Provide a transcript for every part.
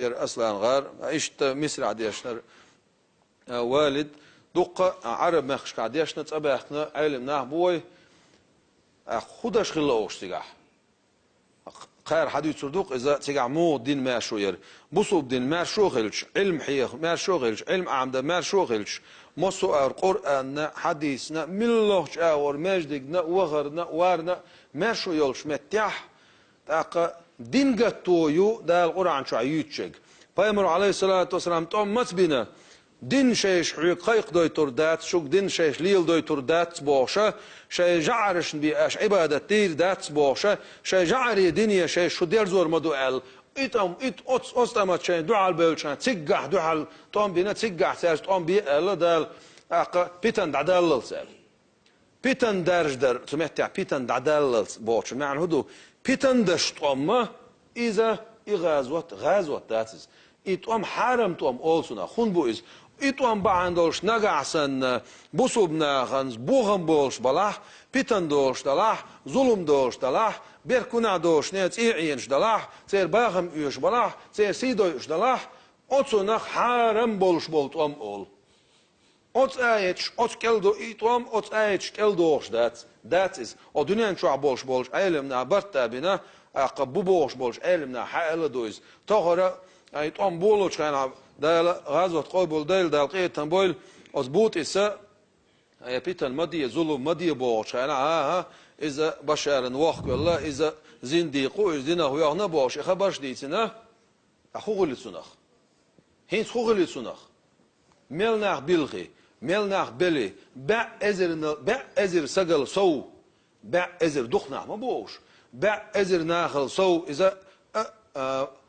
أصلا غار إشت مصر عديشنا والد دقة عرب مخش عديشنا تبعنا علم نهبوي خودش خلاوش تجاه خير حديث صدوق إذا تجاه مو دين ما شوير بصوب دين ما شوغلش علم حيخ ما شوغلش علم عمد ما شوغلش مصو القرآن حديثنا من الله جاور مجدنا وغرنا وارنا ما شو يلش متيح تاق دين قطويو دا القرآن شو عيوتشك فيمر عليه الصلاة والسلام توم متبنا دين شيش حقيق دويتور دات شوك دين شيش ليل دويتور دات بوشة شي جعرش بيش عبادة تير دات بوشة شي جعري دنيا شيش شو دير زور مدوال إتام أستمت شيء دعال بيلشان تسجح دعال توم بينا تسجح ساج توم بي الله دال بيتن دعدال سال بيتن درج در سمعت بيتن دعدال بوش معنى هدو بيتن دشت أمه إذا غازوت داتس إتام حرم توم أولسنا خون بويز إتام بعندولش نجعسن بوسوبنا خنز بوهم بولش بلاه بيتن دوش دلاه ظلم دوش دلاه بيركونا دوش نيت إيعينش دلاه تير باهم يوش بلاه تير سيدو يوش دلاه أتصنخ حرم بولش بولت أول أت آيتش أت كلدو إتام أت آيتش كلدوش that is o dünyanın çoğu bolş elimna bartabina bu bolş elimna halı doyuz tohora ay tom bolo çıkana da gazot qoybol değil da qeytan boyl os but ise ay pitan madiye zulum madiye bolş ana iza basharın waqla iza zindiqu izdina huyana bolş xabaş deysinə axuğul sunaq hins xuğul sunaq melnaq bilği ملناخ بلي بع ازر سجل صو بع ازر دخنا ما بوش بع ازر ناخل صو اذا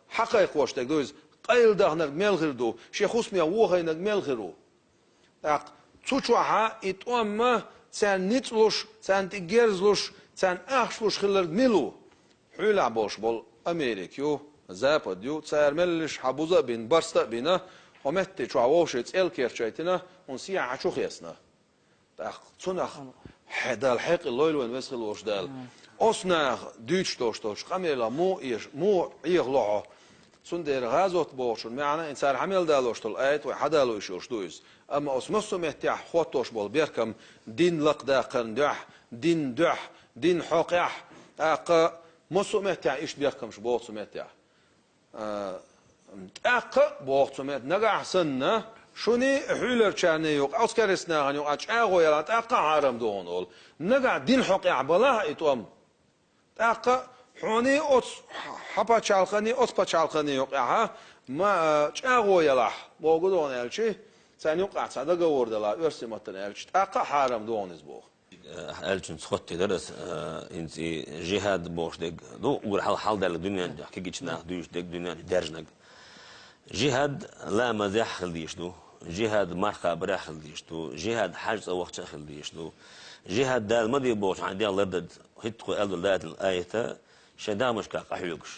حقيق واش تقدوز قيل دهنك ملغردو شيخ اسمي وهينك ملغرو اق تشوها اتوم سان نيتلوش سان تيجرزلوش سان اخشلوش خلر ميلو حولا بوش بول امريكيو زابديو تسرملش حبوزه بين برستا بينا ومتى شعوش الكيرشيتنا ونسيع عشوخ يسنا تأخذ حدا الحق الليل وين وسخ الوش دال أصنع دوش توش خميلا مو يغلعه سندر غازوت بوشون معنا إنسان حمل دالوش تل آيت وحدا لو يشوش دويز أما أسمسو مهتيح خوتوش بول بيركم دين لق داقن دح دين حقيح مسو مهتيح إيش بيركمش بوصو مهتيح أق بوقتمت نجح سنة شوني حولر كان يوق أسكرسنا عن يوق أشعو يلا أق عارم دونول نجح دين حق عبلا إتوم أق حوني أس حبا شالخني أس بشالخني يوق ما أشعو يلا بوجودون يلشي سان يوق أتصدق ورد لا يرسم متن يلشي أق عارم دونيز بوق elçin sıxıttı ders inci jihad boşdek do ur hal der dünya ki geçna düzdek dünya derjnak jihad la mazah khildishdu jihad marqa brah khildishdu jihad hajz waqt khildishdu jihad dal madi boş عندي الله ضد هتقو الدلات الايه شدا مش قحيوكش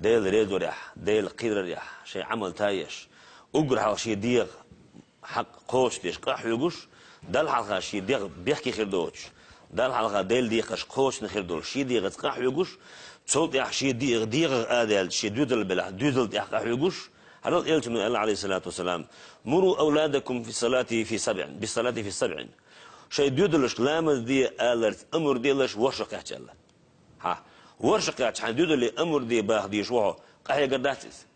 ديل ريزو ريح ديل قير ريح شي عمل تايش اقرح شي ديغ حق قوش ديش قحيوكش دل حلقة شي ديغ بيحكي خير دوش دل حلقة ديل ديقش قوش نخير دول شي ديغ تقح يوغش تصوت يح شي ديغ آدل شي دودل بلا دودل يحقح يوغش هذا قلت من الله عليه الصلاة والسلام مروا أولادكم في الصلاة في سبع بالصلاة في سبع شي دودلش لامز دي آلرت أمر ديلش ورشق يحجل ها ورشق يحجل دودل أمر دي باخ دي شوحو قحي قداتس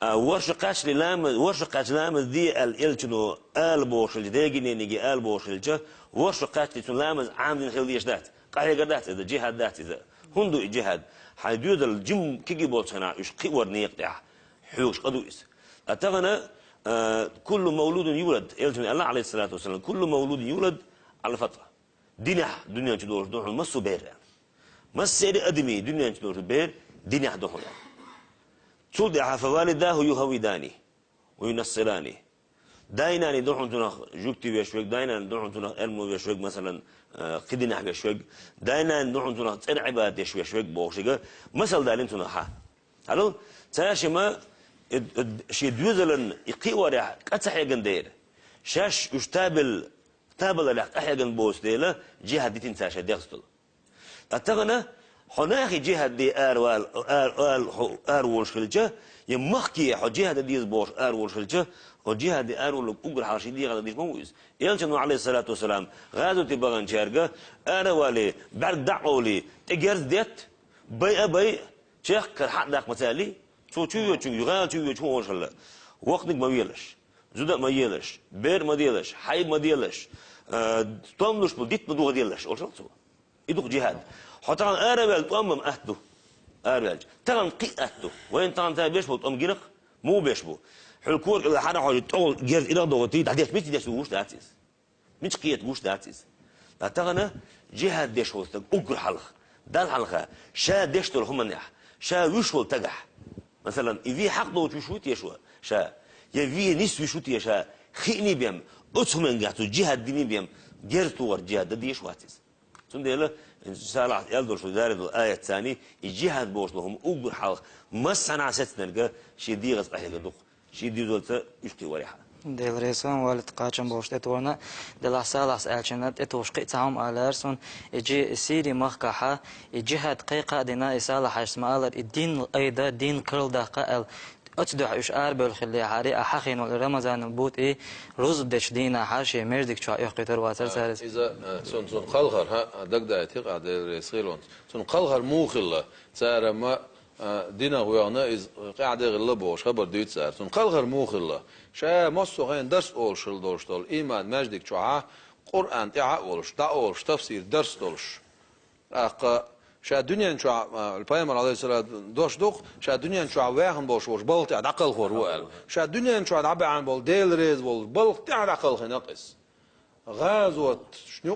ورشقاش لامز ورشقاش لامز دي الالتنو البوش الجديجي نيجي البوش الجه ورشقاش لامز عامل خليش دات قاعد قدات اذا جهاد دات اذا هندو جهاد حدود الجم كيجي بولتنا ايش قور نيقطع حوش قدوس اتغنى كل مولود يولد التن الله عليه الصلاه والسلام كل مولود يولد على فتره دنيا تدور دوح مسو بير مسير ادمي دنيا تدور بير دنيا دوح تودع فوالداه يهوداني وينصراني داينا ندوحن تنخ جوكتي بيشوك داينا ندوحن تنخ علمو بيشوك مثلا قدنا بيشوك داينا ندوحن تنخ ترعبات بيشوك بوشيغا مثل دالين تنخ هلو تاشي ما شي دوزلن يقيوريح قصحي غندير شاش يشتابل تابل لح قحي غن بوس ديلا جهاد دي تنساشا ديغستل اتغنى هناك جهة دي آر وش خلجة يمخكي حجيها ديز بوش أرول شلته حجيها دي أرول أقول حاشي دي غدا ديش مويز يلشنو عليه الصلاة والسلام غادو تبغى نشارجه أرولي بعد دعولي تجرز ديت بي شيخ كرحت داك مثالي شو يغال شو يشوف شلا وقتك ما يلش زود ما يلش بير ما يلش حي ما يلش توملش بديت بدو يلش أول شو يدوق جهاد حتى أرول تومم أهدو أرول ترى قي أهدو وين ترى بيشبو توم جنق مو بيشبو حلكور إذا حنا حاجة تقول جهاز إلى ضغطي تعديش مش تدش وش داتيس مش قيت وش داتيس لا ترى جهاد دش وستك أقر حلق دال حلقة شا دشتول هم نح شا وشول تجح مثلا إذا حق ضوت وشوت يشوا شا يبي نس وشوت يشا خيني بيم أتهم نجحتوا جهاد ديني بيم جرتوا جهاد ديش واتيس سنديله إن شاء الله يلدر شو دار الآية الثانية الجهاد بوش لهم أقر حلق ما صنع ستنا شيء دي غصب عليه قدوق شيء دي زولته يشتي وريحة دل رسون والد قاچم بوشت اتورنا دل سالاس الچنت اتوش قيتهم على اجي سيري مخكحه جهاد قيقه دينا اسال حسمال الدين ايضا دين كل دقائل اتدع اشعار بالخلي حري احخين رمضان بوت اي روز دش دينا حاشي مردك شو يقتر واتر سارس اذا سن قلغر ها دق دايتيق عدل رسيلون سن قلغر موخله سار ما دينا ويانا إز قاعد يغلب بوش خبر ديت سار سن قلغر موخله شا مصو غين درس أول شل دورشتول إيمان مجدك شوعة قرآن تعا أولش تا أولش تفسير درس دولش شا دنيا شوع البيامر عليه الصلاة دوش دوق شا دنيا شوع واحد بوش بلط عقل خور وقال شا دنيا شوع عبي عن بول ديل ريز بول بلط عقل خنقص غازوت شنو